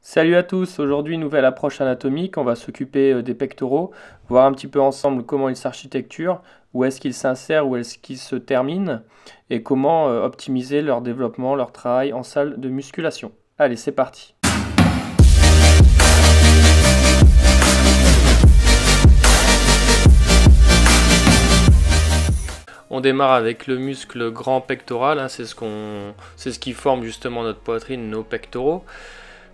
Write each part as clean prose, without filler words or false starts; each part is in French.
Salut à tous, aujourd'hui nouvelle approche anatomique, on va s'occuper des pectoraux, voir un petit peu ensemble comment ils s'architecturent, où est-ce qu'ils s'insèrent, où est-ce qu'ils se terminent, et comment optimiser leur développement, leur travail en salle de musculation. Allez, c'est parti. On démarre avec le muscle grand pectoral, hein, c'est ce qui forme justement notre poitrine, nos pectoraux.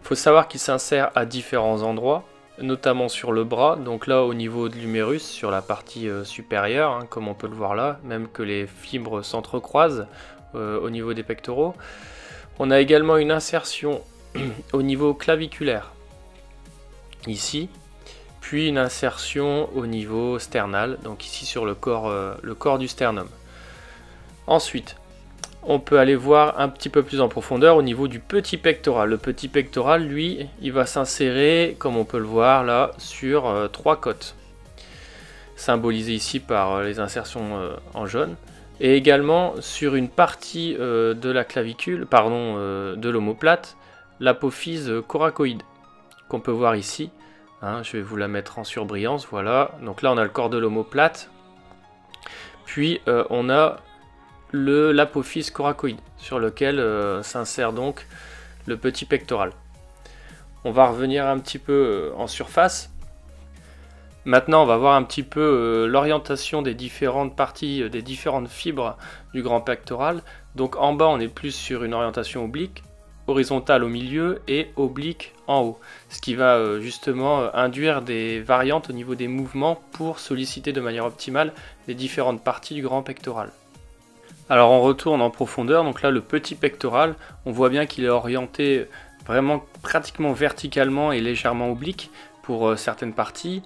Il faut savoir qu'il s'insère à différents endroits, notamment sur le bras, donc là au niveau de l'humérus, sur la partie supérieure, hein, comme on peut le voir là, même que les fibres s'entrecroisent au niveau des pectoraux. On a également une insertion au niveau claviculaire, ici, puis une insertion au niveau sternal, donc ici sur le corps du sternum. Ensuite, on peut aller voir un petit peu plus en profondeur au niveau du petit pectoral. Le petit pectoral, lui, il va s'insérer, comme on peut le voir là, sur trois côtes, symbolisées ici par les insertions en jaune, et également sur une partie de la clavicule, de l'omoplate, l'apophyse coracoïde, qu'on peut voir ici. Hein, je vais vous la mettre en surbrillance, voilà. Donc là, on a le corps de l'omoplate, puis on a l'apophyse coracoïde, sur lequel s'insère donc le petit pectoral. On va revenir un petit peu en surface. Maintenant, on va voir un petit peu l'orientation des différentes parties, des différentes fibres du grand pectoral. Donc en bas, on est plus sur une orientation oblique, horizontale au milieu et oblique en haut. Ce qui va justement induire des variantes au niveau des mouvements pour solliciter de manière optimale les différentes parties du grand pectoral. Alors on retourne en profondeur, donc là le petit pectoral, on voit bien qu'il est orienté vraiment pratiquement verticalement et légèrement oblique pour certaines parties.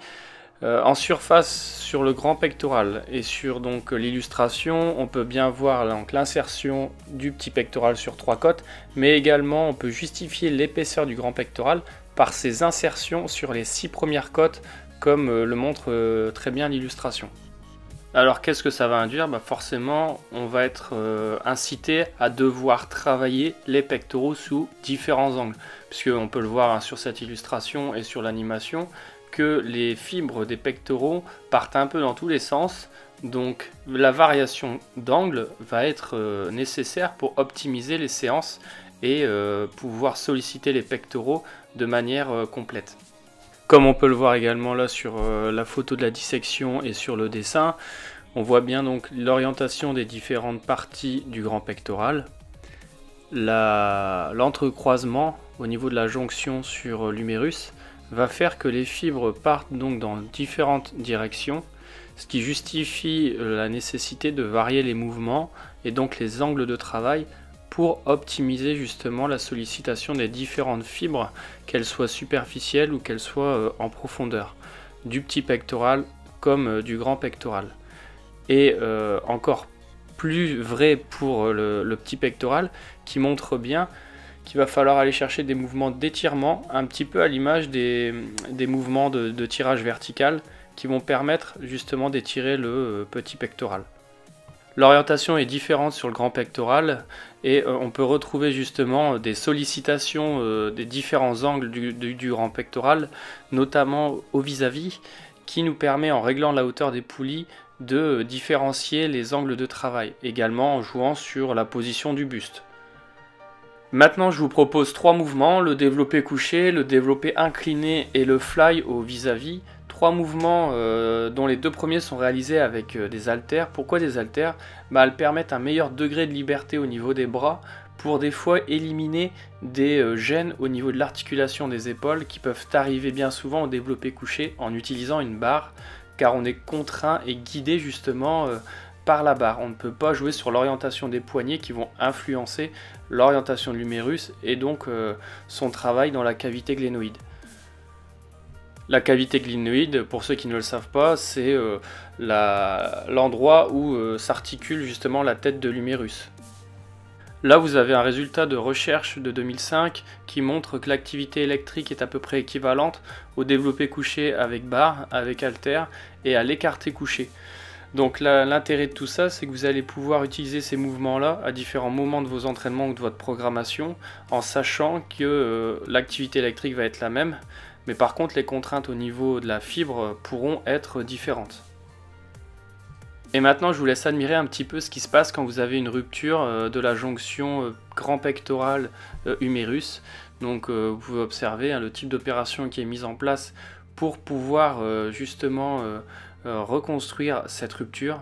En surface sur le grand pectoral et sur donc l'illustration, on peut bien voir l'insertion du petit pectoral sur trois côtes, mais également on peut justifier l'épaisseur du grand pectoral par ses insertions sur les 6 premières côtes, comme le montre très bien l'illustration. Alors qu'est-ce que ça va induire? Forcément, on va être incité à devoir travailler les pectoraux sous différents angles, puisqu'on peut le voir sur cette illustration et sur l'animation, que les fibres des pectoraux partent un peu dans tous les sens, donc la variation d'angle va être nécessaire pour optimiser les séances et pouvoir solliciter les pectoraux de manière complète. Comme on peut le voir également là sur la photo de la dissection et sur le dessin, on voit bien donc l'orientation des différentes parties du grand pectoral, l'entrecroisement au niveau de la jonction sur l'humérus va faire que les fibres partent donc dans différentes directions, ce qui justifie la nécessité de varier les mouvements et donc les angles de travail pour optimiser justement la sollicitation des différentes fibres, qu'elles soient superficielles ou qu'elles soient en profondeur, du petit pectoral comme du grand pectoral. Et encore plus vrai pour le petit pectoral, qui montre bien qu'il va falloir aller chercher des mouvements d'étirement, un petit peu à l'image des mouvements de tirage vertical, qui vont permettre justement d'étirer le petit pectoral. L'orientation est différente sur le grand pectoral et on peut retrouver justement des sollicitations des différents angles du grand pectoral, notamment au vis-à-vis, qui nous permet, en réglant la hauteur des poulies, de différencier les angles de travail, également en jouant sur la position du buste. Maintenant, je vous propose 3 mouvements, le développé couché, le développé incliné et le fly au vis-à-vis. 3 mouvements dont les 2 premiers sont réalisés avec des haltères. Pourquoi des haltères? Elles permettent un meilleur degré de liberté au niveau des bras pour des fois éliminer des gênes au niveau de l'articulation des épaules qui peuvent arriver bien souvent au développé couché en utilisant une barre, car on est contraint et guidé justement par la barre. On ne peut pas jouer sur l'orientation des poignets qui vont influencer l'orientation de l'humérus et donc son travail dans la cavité glénoïde. La cavité glénoïde, pour ceux qui ne le savent pas, c'est l'endroit où s'articule justement la tête de l'humérus. Là, vous avez un résultat de recherche de 2005 qui montre que l'activité électrique est à peu près équivalente au développé couché avec barre, avec haltère et à l'écarté couché. Donc l'intérêt de tout ça, c'est que vous allez pouvoir utiliser ces mouvements-là à différents moments de vos entraînements ou de votre programmation, en sachant que l'activité électrique va être la même, mais par contre les contraintes au niveau de la fibre pourront être différentes. Et maintenant, je vous laisse admirer un petit peu ce qui se passe quand vous avez une rupture de la jonction grand pectoral humérus. Donc vous pouvez observer le type d'opération qui est mise en place pour pouvoir justement reconstruire cette rupture.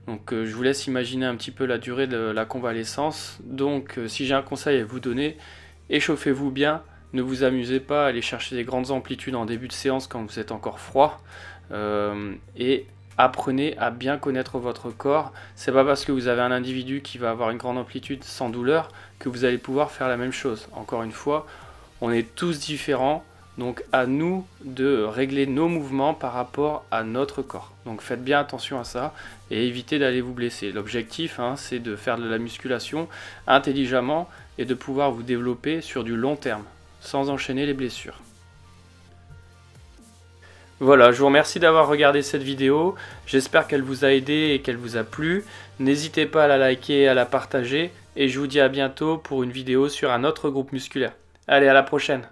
Donc je vous laisse imaginer un petit peu la durée de la convalescence. Donc si j'ai un conseil à vous donner, échauffez-vous bien, ne vous amusez pas à aller chercher des grandes amplitudes en début de séance quand vous êtes encore froid, et apprenez à bien connaître votre corps. C'est pas parce que vous avez un individu qui va avoir une grande amplitude sans douleur que vous allez pouvoir faire la même chose. Encore une fois, on est tous différents, donc à nous de régler nos mouvements par rapport à notre corps. Donc faites bien attention à ça et évitez d'aller vous blesser. L'objectif, c'est de faire de la musculation intelligemment et de pouvoir vous développer sur du long terme, sans enchaîner les blessures. Voilà, je vous remercie d'avoir regardé cette vidéo, j'espère qu'elle vous a aidé et qu'elle vous a plu. N'hésitez pas à la liker et à la partager, et je vous dis à bientôt pour une vidéo sur un autre groupe musculaire. Allez, à la prochaine!